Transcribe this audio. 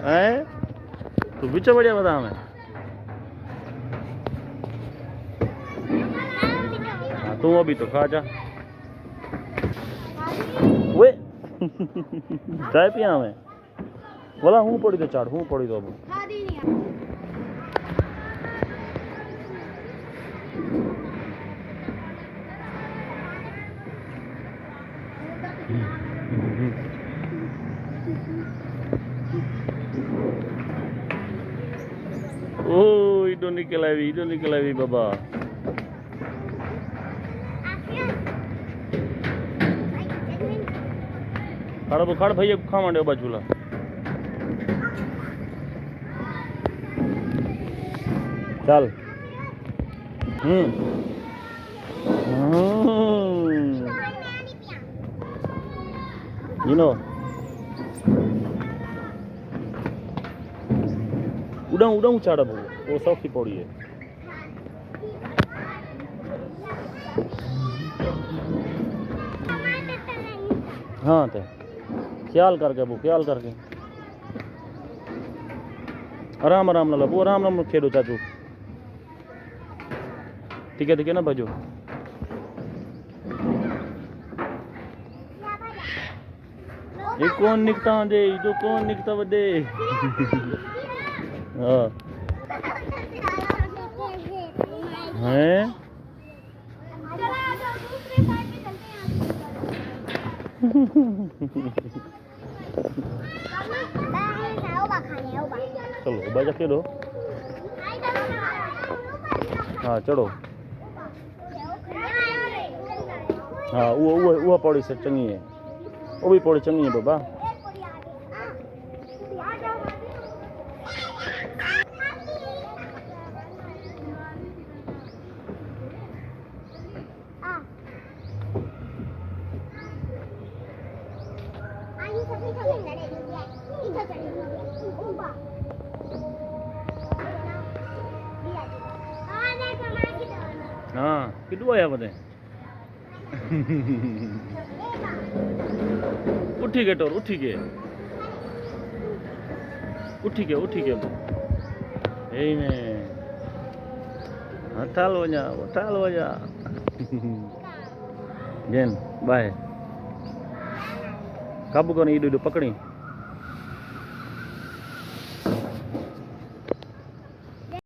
हैं तू बिच बढ़िया बता हमें तू अभी तो खा जा वे चाय पिया हमें बोला हूँ पड़ी तो चाड़ हूँ पड़ी तो अब oh itu nikel lagi baba खड़ भैया खा मांडे बाजूला चल you know उड़ा चाड़ा वो सौखी पौड़ी है हाँ तो ख्याल करके आराम ना लबो आराम खेलो चाचू ठीक है ना बजो ये कौन निकता दे जो कौन निकता बदे हाँ हैं चलो बाजा खेलो हाँ चढ़ो हाँ वो पौड़ी से चंगी है वो भी पौड़ी चंगी है बाबा हाँ कितना आया बता उठी के टोर उठी के यही में हटाल वजा जेन बाय काबू करनी इधर पकड़ी